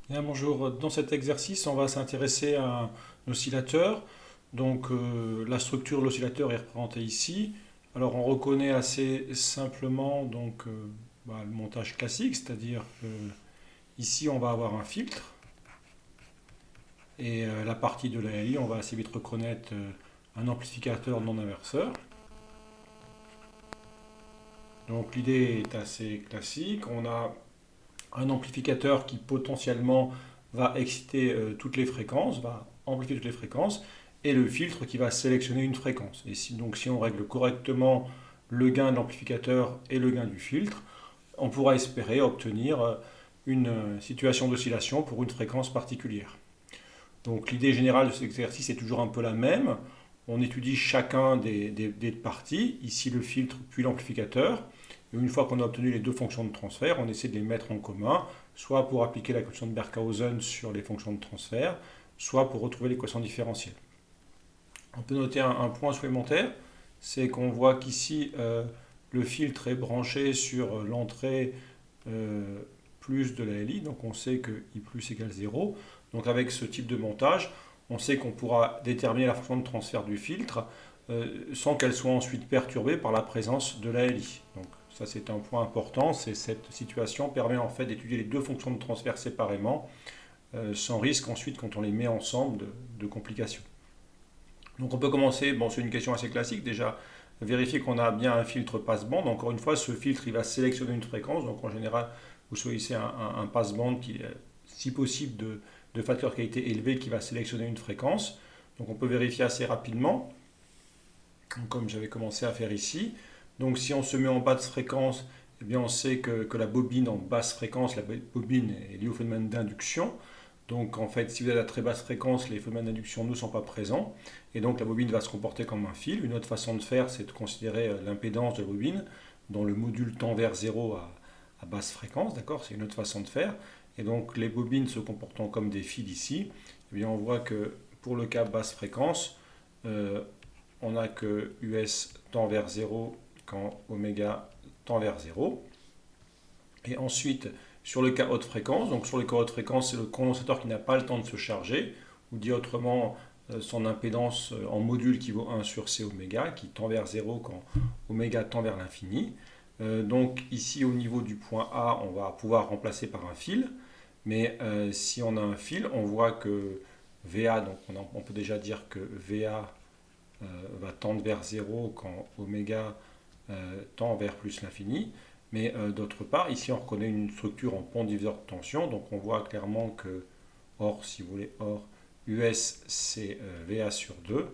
Bien, bonjour. Dans cet exercice, on va s'intéresser à un oscillateur. Donc, la structure de l'oscillateur est représentée ici. Alors, on reconnaît assez simplement le montage classique, c'est-à-dire que ici, on va avoir un filtre et la partie de la LI, on va assez vite reconnaître un amplificateur non inverseur. Donc, l'idée est assez classique. On a un amplificateur qui potentiellement va exciter toutes les fréquences, va amplifier toutes les fréquences, et le filtre qui va sélectionner une fréquence. Et si on règle correctement le gain de l'amplificateur et le gain du filtre, on pourra espérer obtenir une situation d'oscillation pour une fréquence particulière. Donc l'idée générale de cet exercice est toujours un peu la même. On étudie chacun des parties, ici le filtre puis l'amplificateur. Et une fois qu'on a obtenu les deux fonctions de transfert, on essaie de les mettre en commun, soit pour appliquer la coefficient de Berkhausen sur les fonctions de transfert, soit pour retrouver l'équation différentielle. On peut noter un point supplémentaire, c'est qu'on voit qu'ici le filtre est branché sur l'entrée plus de la LI, donc on sait que I plus égale 0. Donc avec ce type de montage, on sait qu'on pourra déterminer la fonction de transfert du filtre sans qu'elle soit ensuite perturbée par la présence de la LI. Donc ça c'est un point important, cette situation permet en fait d'étudier les deux fonctions de transfert séparément, sans risque ensuite quand on les met ensemble de complications. Donc on peut commencer, bon c'est une question assez classique déjà, vérifier qu'on a bien un filtre passe-bande. Encore une fois, ce filtre il va sélectionner une fréquence, donc en général vous choisissez un passe-bande qui est si possible de facteur qualité élevé qui va sélectionner une fréquence. Donc on peut vérifier assez rapidement, comme j'avais commencé à faire ici. Donc si on se met en basse fréquence, eh bien on sait que la bobine en basse fréquence, la bobine est liée au phénomène d'induction. Donc en fait, si vous avez la très basse fréquence, les phénomènes d'induction ne sont pas présents. Et donc la bobine va se comporter comme un fil. Une autre façon de faire, c'est de considérer l'impédance de la bobine, dont le module tend vers 0 à basse fréquence. D'accord. C'est une autre façon de faire. Et donc les bobines se comportant comme des fils ici, eh bien, on voit que pour le cas basse fréquence, euh, on a que US tend vers 0 quand oméga tend vers 0. Et ensuite, sur le cas haute fréquence, donc sur le cas haute fréquence, c'est le condensateur qui n'a pas le temps de se charger, ou dit autrement, son impédance en module qui vaut 1 sur C oméga, qui tend vers 0 quand oméga tend vers l'infini. Donc ici, au niveau du point A, on va pouvoir remplacer par un fil, mais si on a un fil, on voit que VA, donc on peut déjà dire que VA va tendre vers 0 quand oméga tend vers plus l'infini. Mais d'autre part, ici on reconnaît une structure en pont diviseur de tension, donc on voit clairement que, or, si vous voulez, or, US c'est VA sur 2,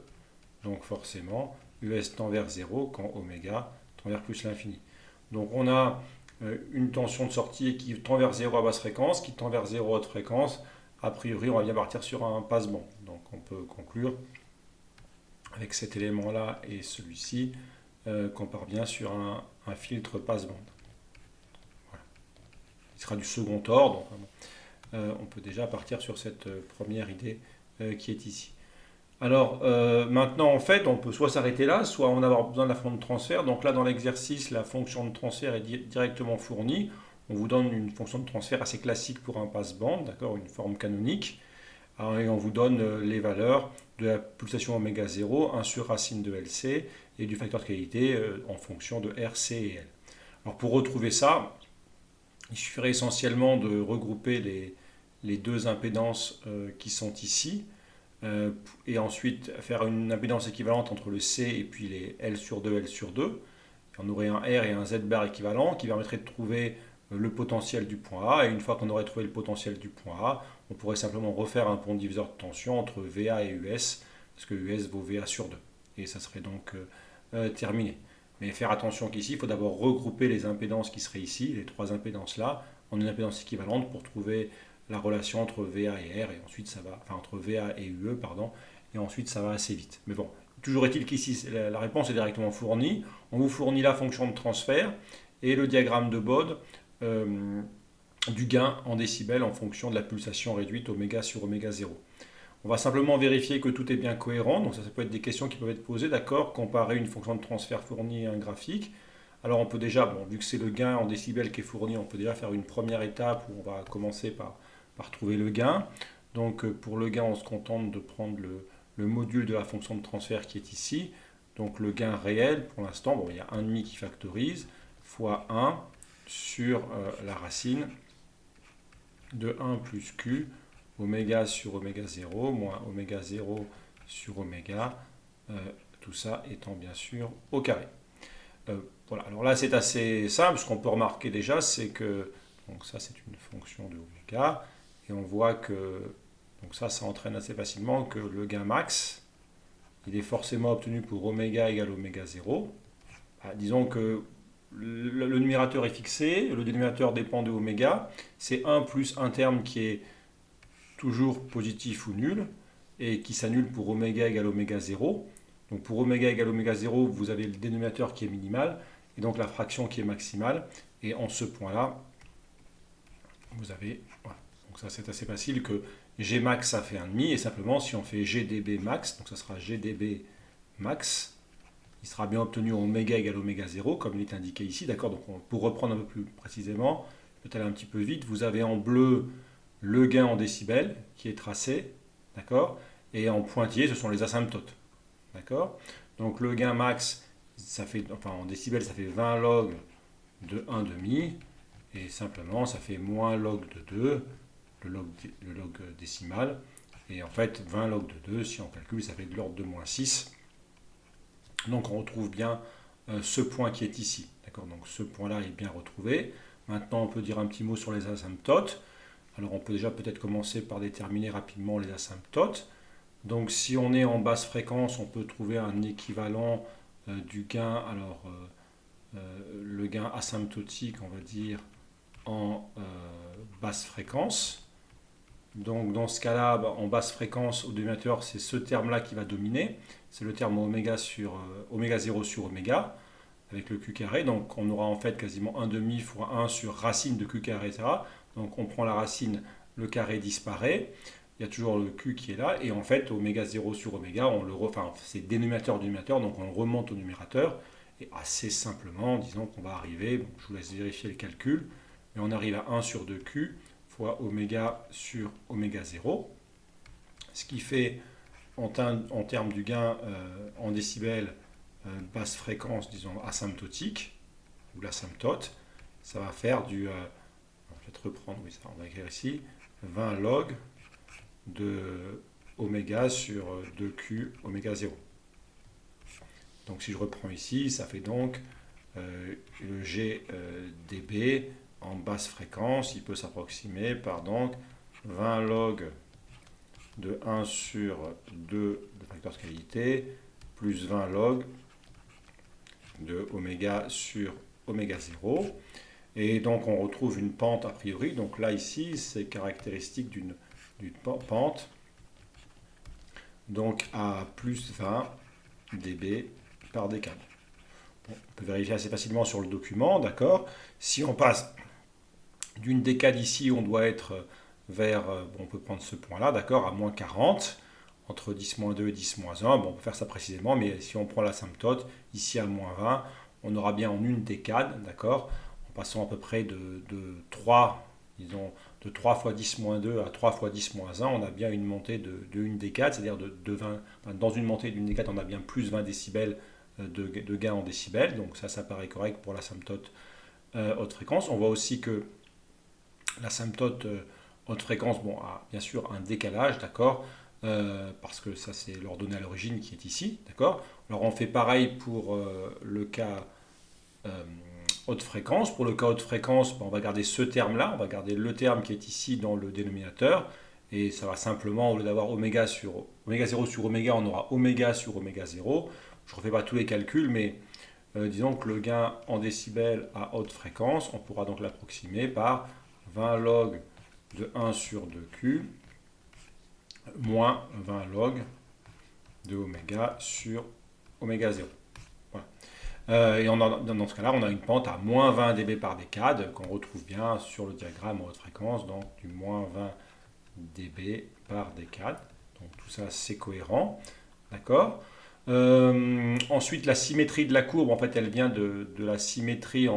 donc forcément, US tend vers 0 quand oméga tend vers plus l'infini. Donc on a une tension de sortie qui tend vers 0 à basse fréquence, qui tend vers 0 à haute fréquence. A priori, on va bien partir sur un passe-bande. Donc on peut conclure avec cet élément-là et celui-ci qu'on part bien sur un filtre passe-bande. Voilà. Il sera du second ordre, donc on peut déjà partir sur cette première idée qui est ici. Alors maintenant, en fait, on peut soit s'arrêter là, soit en avoir besoin de la fonction de transfert. Donc là, dans l'exercice, la fonction de transfert est directement fournie. On vous donne une fonction de transfert assez classique pour un passe-bande, d'accord, une forme canonique. Et on vous donne les valeurs de la pulsation oméga 0, 1 sur racine de LC, et du facteur de qualité en fonction de RC et L. Alors pour retrouver ça, il suffirait essentiellement de regrouper les deux impédances qui sont ici, et ensuite faire une impédance équivalente entre le C et puis les L sur 2, L sur 2. On aurait un R et un Z bar équivalent qui permettrait de trouver le potentiel du point A. Et une fois qu'on aurait trouvé le potentiel du point A, on pourrait simplement refaire un pont diviseur de tension entre VA et US, parce que US vaut VA sur 2. Et ça serait donc terminé. Mais faire attention qu'ici, il faut d'abord regrouper les impédances qui seraient ici, les trois impédances là, en une impédance équivalente pour trouver la relation entre VA et R, et ensuite ça va, enfin entre VA et UE, pardon, et ensuite ça va assez vite. Mais bon, toujours est-il qu'ici, la réponse est directement fournie. On vous fournit la fonction de transfert et le diagramme de Bode du gain en décibels en fonction de la pulsation réduite oméga sur oméga 0. On va simplement vérifier que tout est bien cohérent. Donc ça peut être des questions qui peuvent être posées, d'accord, comparer une fonction de transfert fournie à un graphique. Alors on peut déjà, bon, vu que c'est le gain en décibels qui est fourni, on peut déjà faire une première étape où on va commencer par va retrouver le gain. Donc pour le gain, on se contente de prendre le module de la fonction de transfert qui est ici. Donc le gain réel, pour l'instant, bon, il y a 1,5 qui factorise, fois 1 sur la racine de 1 plus Q, oméga sur oméga 0, moins oméga 0 sur oméga, tout ça étant bien sûr au carré. Voilà, alors là c'est assez simple, ce qu'on peut remarquer déjà, c'est que, donc ça c'est une fonction de oméga, et on voit que, donc ça entraîne assez facilement que le gain max, il est forcément obtenu pour oméga égale oméga 0. Disons que le numérateur est fixé, le dénominateur dépend de oméga, c'est 1 plus un terme qui est toujours positif ou nul, et qui s'annule pour oméga égale oméga 0. Donc pour oméga égale oméga 0, vous avez le dénominateur qui est minimal, et donc la fraction qui est maximale, et en ce point-là, vous avez, voilà. Donc ça c'est assez facile que G max ça fait 1,5, et simplement si on fait GdB max, donc ça sera GdB max, il sera bien obtenu en oméga égale oméga 0, comme il est indiqué ici, d'accord. Donc pour reprendre un peu plus précisément, je vais aller un petit peu vite, vous avez en bleu le gain en décibels qui est tracé, d'accord, et en pointillé ce sont les asymptotes, d'accord. Donc le gain max, ça fait, enfin en décibels ça fait 20 log de 1,5, et simplement ça fait moins log de 2, le log décimal, et en fait 20 log de 2, si on calcule, ça fait de l'ordre de moins 6. Donc on retrouve bien ce point qui est ici, d'accord. Donc ce point-là est bien retrouvé. Maintenant on peut dire un petit mot sur les asymptotes. Alors on peut déjà peut-être commencer par déterminer rapidement les asymptotes. Donc si on est en basse fréquence, on peut trouver un équivalent du gain, alors le gain asymptotique, on va dire, en basse fréquence. Donc dans ce cas-là, en basse fréquence, au dénominateur, c'est ce terme-là qui va dominer. C'est le terme oméga sur oméga 0 sur oméga, avec le Q carré. Donc on aura en fait quasiment 1,5 fois 1 sur racine de Q carré, etc. Donc on prend la racine, le carré disparaît. Il y a toujours le Q qui est là. Et en fait, oméga 0 sur oméga, c'est dénominateur du numérateur, donc on le remonte au numérateur. Et assez simplement, disons qu'on va arriver, bon, je vous laisse vérifier le calcul, mais on arrive à 1 sur 2Q fois oméga sur oméga 0, ce qui fait en termes du gain en décibels basse fréquence, disons asymptotique, ou l'asymptote, ça va faire du, je vais te reprendre, oui, ça, on va écrire ici, 20 log de oméga sur 2Q oméga 0. Donc si je reprends ici, ça fait donc le GdB en basse fréquence, il peut s'approximer par donc 20 log de 1 sur 2 de facteur de qualité, plus 20 log de oméga sur oméga 0. Et donc on retrouve une pente a priori. Donc là ici, c'est caractéristique d'une pente. Donc à plus 20 dB par décade. Bon, on peut vérifier assez facilement sur le document, d'accord. Si on passe d'une décade ici, on doit être vers, bon, on peut prendre ce point-là, d'accord, à moins 40, entre 10-2 et 10-1. Bon, on peut faire ça précisément, mais si on prend l'asymptote, ici à moins 20, on aura bien en une décade, d'accord, en passant à peu près de 3, disons, de 3 fois 10-2 à 3 fois 10-1, on a bien une montée de une décade, c'est-à-dire de 20, enfin, dans une montée d'une décade, on a bien plus 20 décibels de gain en décibels, donc ça paraît correct pour l'asymptote haute fréquence. On voit aussi que l'asymptote haute fréquence, bon, a bien sûr un décalage, d'accord, parce que ça c'est l'ordonnée à l'origine qui est ici, d'accord. Alors on fait pareil pour le cas haute fréquence. Pour le cas haute fréquence, on va garder ce terme-là, on va garder le terme qui est ici dans le dénominateur, et ça va simplement, au lieu d'avoir oméga 0 sur oméga, on aura oméga sur oméga 0. Je ne refais pas tous les calculs, mais disons que le gain en décibels à haute fréquence, on pourra donc l'approximer par 20 log de 1 sur 2Q moins 20 log de oméga sur oméga 0. Voilà. Et dans ce cas-là, on a une pente à moins 20 dB par décade qu'on retrouve bien sur le diagramme en haute fréquence, donc du moins 20 dB par décade. Donc tout ça, c'est cohérent. D'accord. Ensuite, la symétrie de la courbe, en fait, elle vient de la symétrie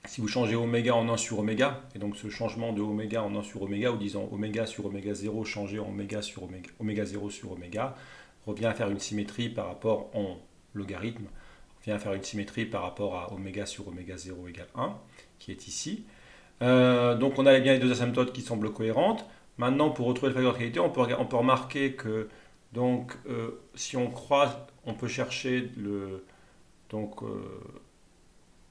si vous changez oméga en 1 sur oméga, et donc ce changement de oméga en 1 sur oméga, ou disons oméga sur oméga 0 changé en oméga sur oméga, oméga 0 sur oméga, revient à faire une symétrie par rapport en logarithme, revient à faire une symétrie par rapport à oméga sur oméga 0 égale 1, qui est ici. Donc on a bien les deux asymptotes qui semblent cohérentes. Maintenant, pour retrouver le facteur de qualité, on peut remarquer que donc, si on croise, on peut chercher le... Donc,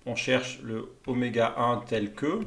on cherche le oméga 1 tel que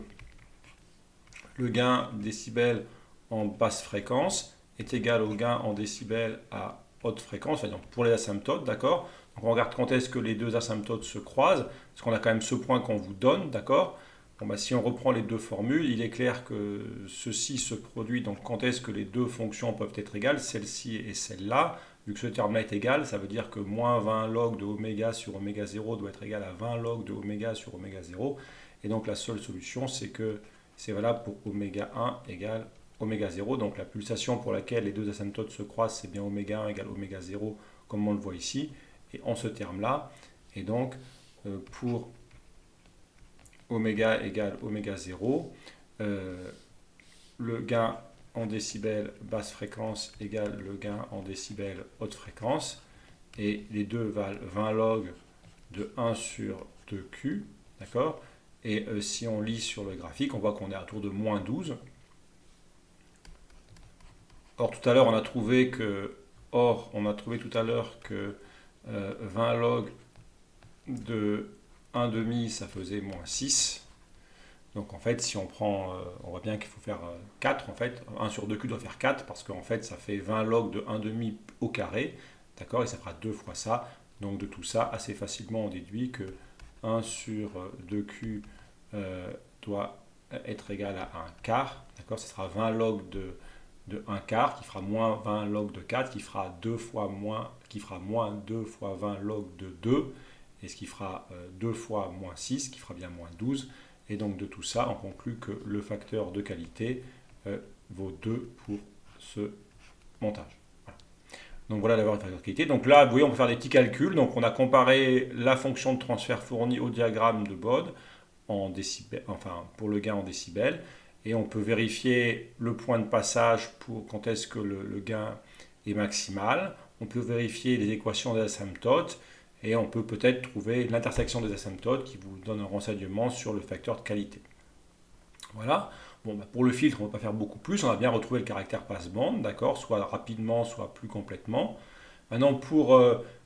le gain décibels en basse fréquence est égal au gain en décibels à haute fréquence, enfin, donc pour les asymptotes, d'accord. Donc on regarde quand est-ce que les deux asymptotes se croisent, parce qu'on a quand même ce point qu'on vous donne, d'accord. Bon, bah, si on reprend les deux formules, il est clair que ceci se produit, donc quand est-ce que les deux fonctions peuvent être égales, celle-ci et celle-là. Vu que ce terme-là est égal, ça veut dire que moins 20 log de oméga sur oméga 0 doit être égal à 20 log de oméga sur oméga 0. Et donc la seule solution, c'est que c'est valable pour oméga 1 égale oméga 0. Donc la pulsation pour laquelle les deux asymptotes se croisent, c'est bien oméga 1 égale oméga 0, comme on le voit ici. Et en ce terme-là, et donc pour oméga égale oméga 0, le gain en décibels basse fréquence égale le gain en décibels haute fréquence. Et les deux valent 20 log de 1 sur 2Q. D'accord. Et si on lit sur le graphique, on voit qu'on est à tour de moins 12. Or, tout à l'heure, on a trouvé tout à l'heure que 20 log de 1,5, ça faisait moins 6. Donc en fait, si on prend, on voit bien qu'il faut faire 4, en fait, 1 sur 2Q doit faire 4, parce qu'en fait, ça fait 20 log de 1,5 au carré, d'accord, et ça fera 2 fois ça. Donc de tout ça, assez facilement, on déduit que 1 sur 2Q doit être égal à 1 quart, d'accord, ce sera 20 log de 1 quart, qui fera moins 20 log de 4, qui fera 2 fois moins, qui fera moins 2 fois 20 log de 2, et ce qui fera 2 fois moins 6, qui fera bien moins 12. Et donc de tout ça, on conclut que le facteur de qualité vaut 2 pour ce montage. Voilà. Donc voilà la valeur du facteur de qualité. Donc là, vous voyez, on peut faire des petits calculs. Donc on a comparé la fonction de transfert fournie au diagramme de Bode en décibels, enfin pour le gain en décibels. Et on peut vérifier le point de passage pour quand est-ce que le gain est maximal. On peut vérifier les équations des asymptotes. Et on peut peut-être trouver l'intersection des asymptotes qui vous donne un renseignement sur le facteur de qualité. Voilà. Bon, bah pour le filtre, on ne va pas faire beaucoup plus. On a bien retrouvé le caractère passe-bande, d'accord, soit rapidement, soit plus complètement. Maintenant, pour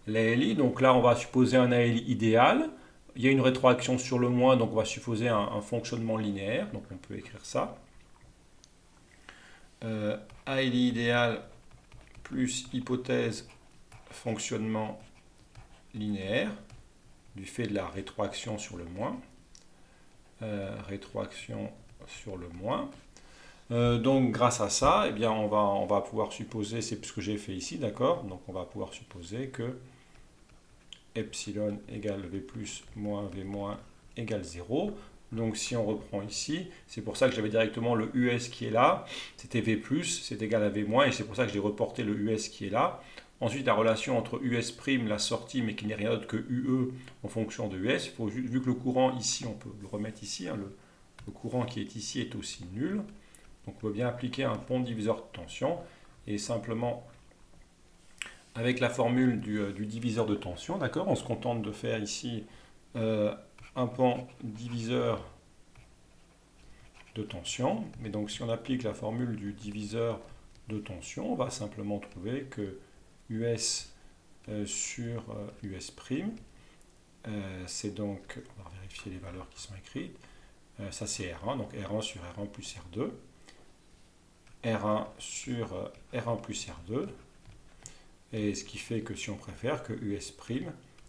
l'ALI, donc là, on va supposer un ALI idéal. Il y a une rétroaction sur le moins, donc on va supposer un fonctionnement linéaire. Donc on peut écrire ça. ALI idéal plus hypothèse fonctionnement linéaire du fait de la rétroaction sur le moins. Rétroaction sur le moins. Donc grâce à ça, eh bien, on va pouvoir supposer, c'est ce que j'ai fait ici, d'accord. Donc on va pouvoir supposer que epsilon égale V plus moins V moins égale 0. Donc si on reprend ici, c'est pour ça que j'avais directement le US qui est là, c'était V plus, c'est égal à V moins, et c'est pour ça que j'ai reporté le US qui est là. Ensuite, la relation entre US', la sortie, mais qui n'est rien d'autre que UE en fonction de US. Il faut, vu que le courant ici, on peut le remettre ici, hein, le courant qui est ici est aussi nul. Donc on peut bien appliquer un pont diviseur de tension. Et simplement, avec la formule du diviseur de tension, d'accord, on se contente de faire ici un pont diviseur de tension. Mais donc si on applique la formule du diviseur de tension, on va simplement trouver que US sur US', c'est donc, on va vérifier les valeurs qui sont écrites, ça c'est R1, donc R1 sur R1 plus R2, R1 sur R1 plus R2, et ce qui fait que si on préfère que US',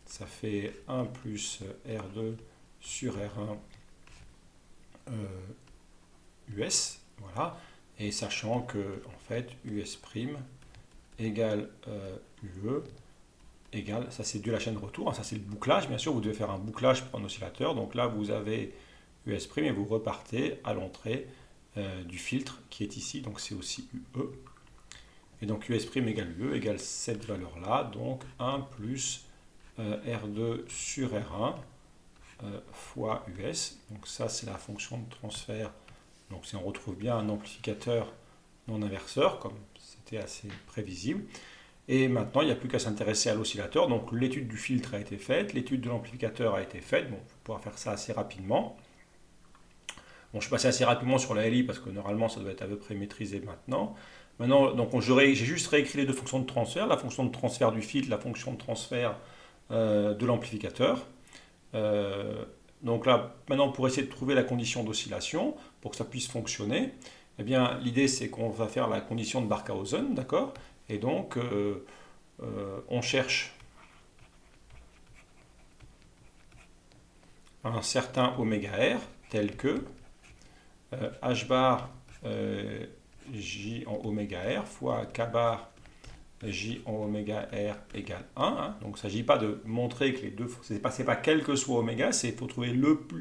ça fait 1 plus R2 sur R1 US, voilà, et sachant que en fait US' égale UE égale, ça c'est dû à la chaîne retour, hein, ça c'est le bouclage, bien sûr, vous devez faire un bouclage pour un oscillateur, donc là vous avez US' et vous repartez à l'entrée du filtre qui est ici, donc c'est aussi UE, et donc US' égale UE égale cette valeur là, donc 1 plus R2 sur R1 fois US. Donc ça, c'est la fonction de transfert. Donc si on retrouve bien un amplificateur non inverseur, comme c'était assez prévisible. Et maintenant, il n'y a plus qu'à s'intéresser à l'oscillateur. Donc l'étude du filtre a été faite, l'étude de l'amplificateur a été faite. Bon, il faut pouvoir faire ça assez rapidement. Bon, je suis passé assez rapidement sur la LI parce que normalement, ça doit être à peu près maîtrisé maintenant. Maintenant, donc j'ai juste réécrit les deux fonctions de transfert, la fonction de transfert du filtre, la fonction de transfert de l'amplificateur. Donc là, maintenant, pour essayer de trouver la condition d'oscillation, pour que ça puisse fonctionner, eh bien, l'idée, c'est qu'on va faire la condition de Barkhausen, d'accord? Et donc, on cherche un certain oméga R, tel que H bar J en oméga R fois K bar J en oméga R égale 1. Hein. Donc il ne s'agit pas de montrer que les deux, ce n'est pas quel que soit oméga, c'est qu'il faut trouver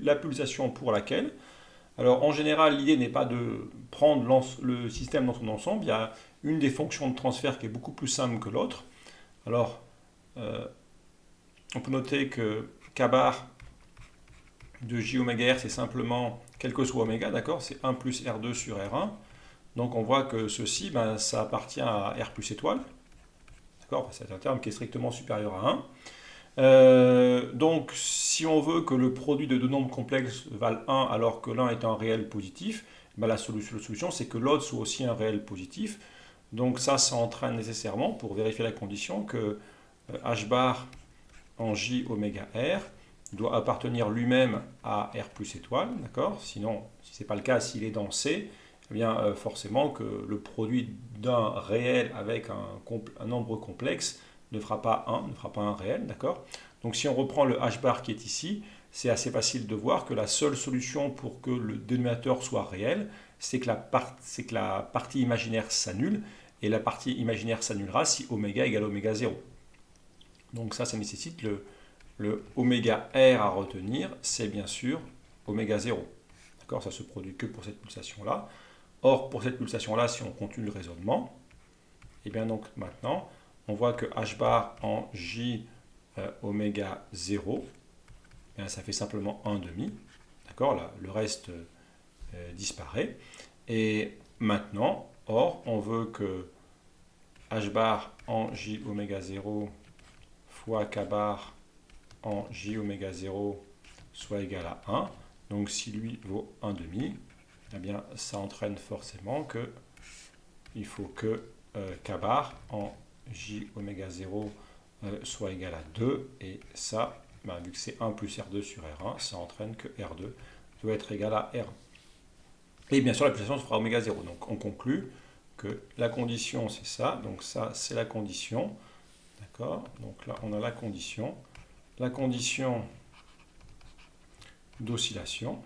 la pulsation pour laquelle. Alors en général, l'idée n'est pas de prendre le système dans son ensemble, il y a une des fonctions de transfert qui est beaucoup plus simple que l'autre. Alors, on peut noter que K bar de J oméga R, c'est simplement, quel que soit oméga, d'accord, c'est 1 plus R2 sur R1. Donc on voit que ceci, ben, ça appartient à R plus étoile. D'accord, c'est un terme qui est strictement supérieur à 1. Donc si on veut que le produit de deux nombres complexes vale 1 alors que l'un est un réel positif, ben, la solution c'est que l'autre soit aussi un réel positif. Donc ça entraîne nécessairement, pour vérifier la condition, que H bar en J oméga R doit appartenir lui-même à R plus étoile, d'accord? Sinon, si ce n'est pas le cas, s'il est dans C, eh bien forcément que le produit d'un réel avec un nombre complexe ne fera pas 1, ne fera pas un réel, d'accord? Donc si on reprend le H bar qui est ici, c'est assez facile de voir que la seule solution pour que le dénominateur soit réel, c'est que la partie imaginaire s'annule, et la partie imaginaire s'annulera si oméga égale oméga 0. Donc ça nécessite le oméga R à retenir, c'est bien sûr oméga 0. D'accord, ça se produit que pour cette pulsation-là. Or, pour cette pulsation-là, si on continue le raisonnement, et bien donc maintenant, on voit que H bar en J oméga 0, bien, ça fait simplement 1,5. D'accord, là, le reste disparaît. Et maintenant, or, on veut que H bar en J oméga 0 fois K bar en J oméga 0 soit égal à 1. Donc si lui vaut 1,5, eh bien ça entraîne forcément que il faut que K bar en J oméga 0 soit égal à 2. Et ça, ben, vu que c'est 1 plus R2 sur R1, ça entraîne que R2 doit être égal à R1. Et bien sûr, la pulsation se fera oméga 0. Donc on conclut que la condition, c'est ça. Donc ça, c'est la condition. D'accord? Donc là, on a la condition. La condition d'oscillation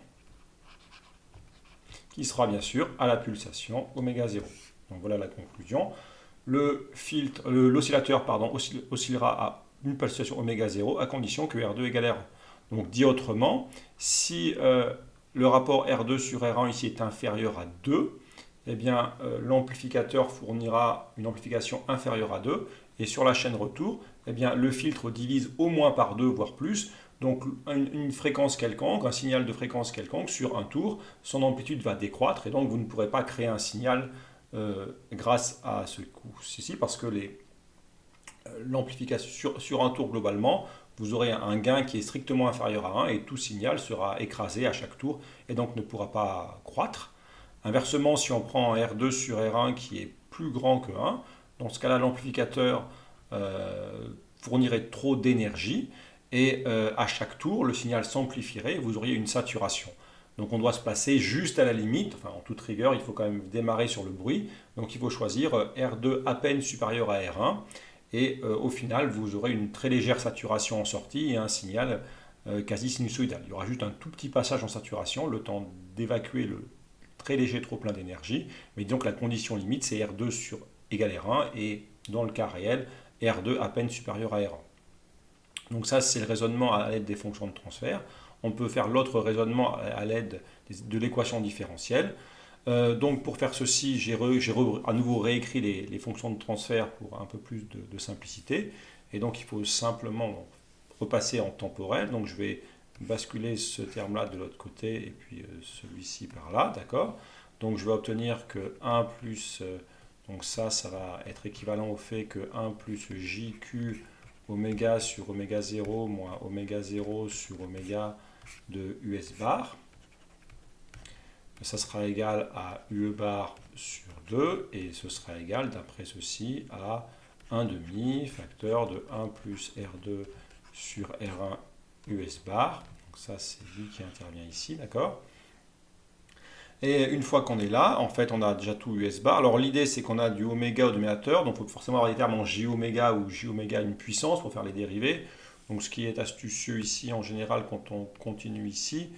qui sera bien sûr à la pulsation oméga 0. Donc voilà la conclusion. L'oscillateur oscillera à une pulsation oméga 0 à condition que R2 égale R1. Donc dit autrement, si le rapport R2 sur R1 ici est inférieur à 2, eh bien l'amplificateur fournira une amplification inférieure à 2, et sur la chaîne retour, eh bien, le filtre divise au moins par 2, voire plus. Donc une fréquence quelconque, un signal de fréquence quelconque sur un tour, son amplitude va décroître, et donc vous ne pourrez pas créer un signal grâce à ce coup-ci, parce que l'amplification sur un tour globalement, vous aurez un gain qui est strictement inférieur à 1, et tout signal sera écrasé à chaque tour, et donc ne pourra pas croître. Inversement, si on prend un R2 sur R1 qui est plus grand que 1, dans ce cas-là, l'amplificateur fournirait trop d'énergie, et à chaque tour, le signal s'amplifierait et vous auriez une saturation. Donc on doit se placer juste à la limite, enfin en toute rigueur, il faut quand même démarrer sur le bruit, donc il faut choisir R2 à peine supérieur à R1, et au final, vous aurez une très légère saturation en sortie et un signal quasi sinusoïdal. Il y aura juste un tout petit passage en saturation, le temps d'évacuer le très léger trop-plein d'énergie, mais disons que la condition limite, c'est R2 sur égale R1, et dans le cas réel, R2 à peine supérieur à R1. Donc ça, c'est le raisonnement à l'aide des fonctions de transfert. On peut faire l'autre raisonnement à l'aide de l'équation différentielle. Donc pour faire ceci, j'ai à nouveau réécrit les fonctions de transfert pour un peu plus de simplicité. Et donc il faut simplement repasser en temporel. Donc je vais basculer ce terme-là de l'autre côté et puis celui-ci par là, d'accord? Donc je vais obtenir que 1 plus, donc ça va être équivalent au fait que 1 plus JQ oméga sur oméga 0 moins oméga 0 sur oméga de US bar. Ça sera égal à UE bar sur 2 et ce sera égal, d'après ceci, à 1 demi facteur de 1 plus R2 sur R1 US bar. Donc ça, c'est lui qui intervient ici, d'accord? Et une fois qu'on est là, en fait, on a déjà tout US bar. Alors l'idée, c'est qu'on a du oméga au dénominateur, donc il faut forcément avoir des termes en J oméga ou J oméga une puissance pour faire les dérivés. Donc ce qui est astucieux ici, en général, quand on continue ici,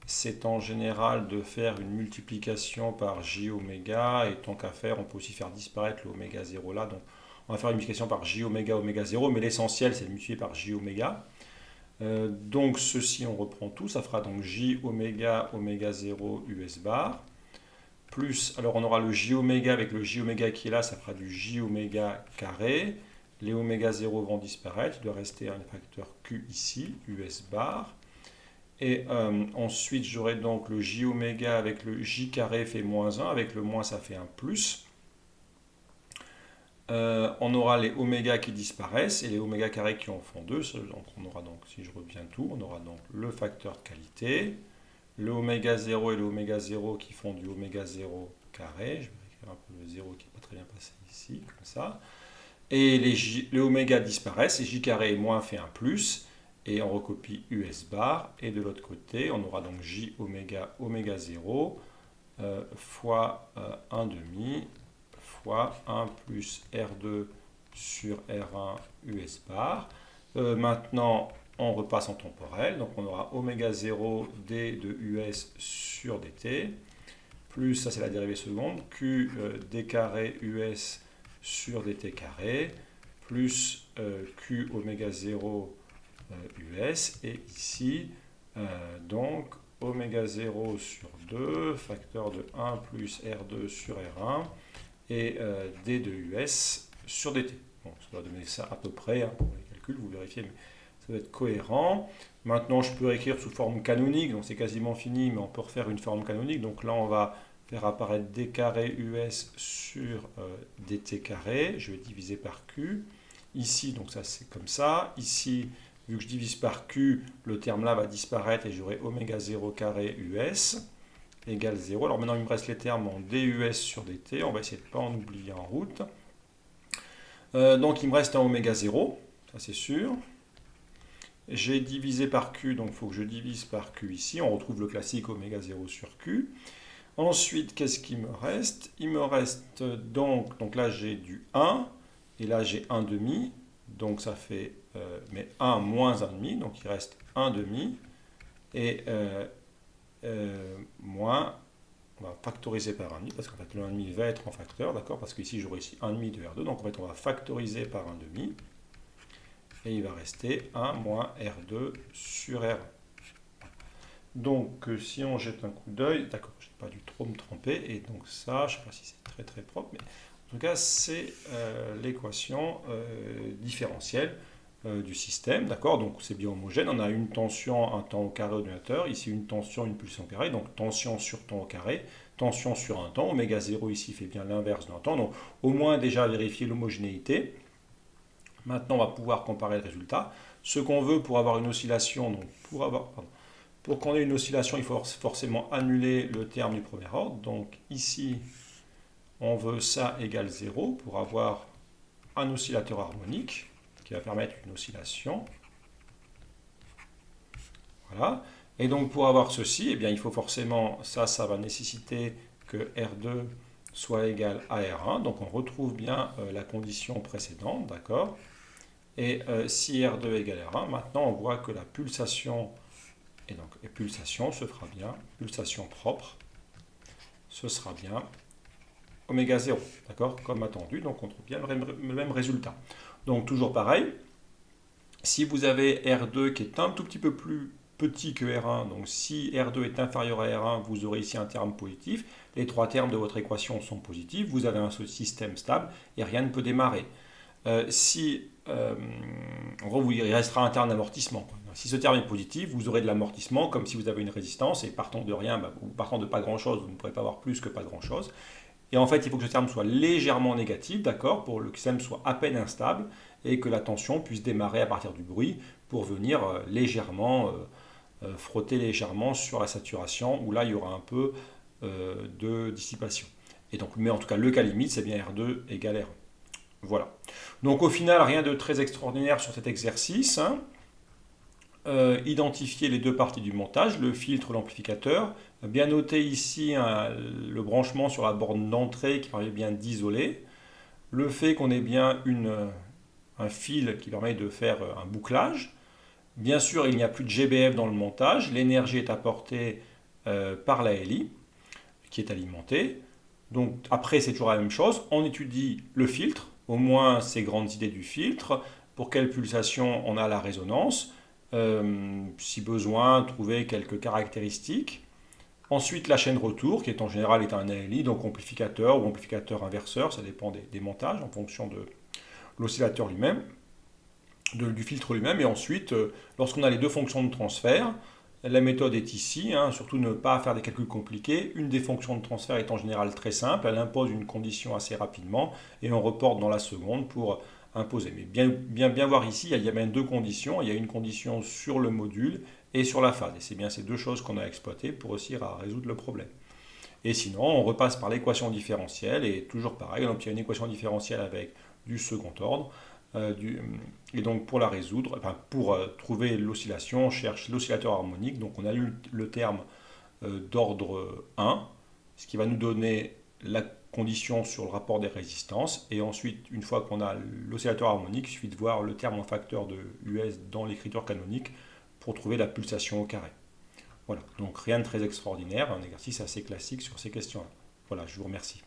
c'est en général de faire une multiplication par J oméga, et tant qu'à faire, on peut aussi faire disparaître le oméga 0 là. Donc on va faire une multiplication par J oméga oméga 0, mais l'essentiel, c'est de multiplier par J oméga. Donc ceci, on reprend tout, ça fera donc J oméga oméga 0 US bar, plus, alors on aura le J oméga avec le J oméga qui est là, ça fera du J oméga carré, les oméga 0 vont disparaître, il doit rester un facteur Q ici, US bar, et ensuite j'aurai donc le J oméga avec le J carré fait moins 1, avec le moins ça fait un plus. On aura les oméga qui disparaissent et les oméga carrés qui en font 2. Donc on aura donc, si je reviens tout, on aura donc le facteur de qualité, le oméga 0 et le oméga 0 qui font du oméga 0 carré. Je vais écrire un peu le 0 qui n'est pas très bien passé ici, comme ça. Et les oméga disparaissent et J carré moins fait un plus. Et on recopie US bar. Et de l'autre côté, on aura donc J oméga oméga 0 fois 1 demi fois 1 plus R2 sur R1 US bar. Maintenant, on repasse en temporel. Donc, on aura oméga 0 d de US sur dt, plus, ça c'est la dérivée seconde, Q d carré US sur dt carré, plus Q oméga 0 US. Et ici, donc, oméga 0 sur 2, facteur de 1 plus R2 sur R1, et d de US sur dt. Bon, ça va donner ça à peu près, hein, pour les calculs, vous vérifiez, mais ça doit être cohérent. Maintenant, je peux écrire sous forme canonique, donc c'est quasiment fini, mais on peut refaire une forme canonique. Donc là, on va faire apparaître d carré US sur dt carré. Je vais diviser par Q. Ici, donc ça c'est comme ça. Ici, vu que je divise par Q, le terme là va disparaître et j'aurai oméga 0 carré US égale 0. Alors maintenant, il me reste les termes en DUS sur DT. On va essayer de ne pas en oublier en route. Donc, il me reste un oméga 0, ça c'est sûr. J'ai divisé par Q, donc il faut que je divise par Q ici. On retrouve le classique oméga 0 sur Q. Ensuite, qu'est-ce qu'il me reste? Il me reste donc là j'ai du 1, et là j'ai 1 demi. Donc ça fait mais 1 moins 1 demi, donc il reste 1 demi. Et moins, on va factoriser par 1,5, parce qu'en fait le 1,5 va être en facteur, d'accord, parce qu'ici j'aurai ici 1,5 de R2, donc en fait on va factoriser par 1,5, et il va rester 1 moins R2 sur R1. Donc si on jette un coup d'œil, d'accord, je n'ai pas dû trop me tromper, et donc ça, je ne sais pas si c'est très très propre, mais en tout cas c'est l'équation différentielle du système, d'accord, donc c'est bien homogène, on a une tension, un temps au carré au dénominateur, ici une tension, une pulsion au carré, donc tension sur temps au carré, tension sur un temps, oméga 0 ici fait bien l'inverse d'un temps, donc au moins déjà vérifier l'homogénéité. Maintenant on va pouvoir comparer le résultat. Ce qu'on veut pour avoir une oscillation, donc pour qu'on ait une oscillation, il faut forcément annuler le terme du premier ordre, donc ici on veut ça égale 0 pour avoir un oscillateur harmonique qui va permettre une oscillation. Voilà. Et donc pour avoir ceci, eh bien, il faut forcément, ça va nécessiter que R2 soit égal à R1. Donc on retrouve bien la condition précédente, d'accord? Et si R2 égale R1, maintenant on voit que la pulsation, et pulsation se fera bien, pulsation propre, ce sera bien oméga 0, d'accord? Comme attendu, donc on trouve bien le même résultat. Donc toujours pareil, si vous avez R2 qui est un tout petit peu plus petit que R1, donc si R2 est inférieur à R1, vous aurez ici un terme positif, les trois termes de votre équation sont positifs, vous avez un système stable et rien ne peut démarrer. En gros, il restera un terme d'amortissement, quoi. Si ce terme est positif, vous aurez de l'amortissement comme si vous avez une résistance, et partant de rien, ou partant de pas grand-chose, vous ne pourrez pas avoir plus que pas grand-chose. Et en fait, il faut que ce terme soit légèrement négatif, d'accord, pour que le système soit à peine instable, et que la tension puisse démarrer à partir du bruit pour venir légèrement frotter légèrement sur la saturation, où là, il y aura un peu de dissipation. Et donc, mais en tout cas, le cas limite, c'est bien R2 égale R1. Voilà. Donc au final, rien de très extraordinaire sur cet exercice, hein. Identifier les deux parties du montage, le filtre, l'amplificateur. Bien noter ici hein, le branchement sur la borne d'entrée qui permet bien d'isoler. Le fait qu'on ait bien un fil qui permet de faire un bouclage. Bien sûr, il n'y a plus de GBF dans le montage. L'énergie est apportée par la LI qui est alimentée. Donc après, c'est toujours la même chose. On étudie le filtre, au moins ces grandes idées du filtre, pour quelle pulsation on a la résonance, si besoin, trouver quelques caractéristiques. Ensuite, la chaîne retour, qui est en général un ALI, donc amplificateur ou amplificateur inverseur, ça dépend des montages en fonction de l'oscillateur lui-même, du filtre lui-même. Et ensuite, lorsqu'on a les deux fonctions de transfert, la méthode est ici, hein, surtout ne pas faire des calculs compliqués. Une des fonctions de transfert est en général très simple, elle impose une condition assez rapidement et on reporte dans la seconde pour imposer. Mais bien voir ici, il y a bien deux conditions. Il y a une condition sur le module et sur la phase. Et c'est bien ces deux choses qu'on a exploitées pour réussir à résoudre le problème. Et sinon, on repasse par l'équation différentielle et toujours pareil, on obtient une équation différentielle avec du second ordre. Et donc pour la résoudre, enfin, pour trouver l'oscillation, on cherche l'oscillateur harmonique. Donc on a eu le terme d'ordre 1, ce qui va nous donner la condition sur le rapport des résistances. Et ensuite, une fois qu'on a l'oscillateur harmonique, il suffit de voir le terme en facteur de US dans l'écriture canonique pour trouver la pulsation au carré. Voilà, donc rien de très extraordinaire, un exercice assez classique sur ces questions-là. Voilà, je vous remercie.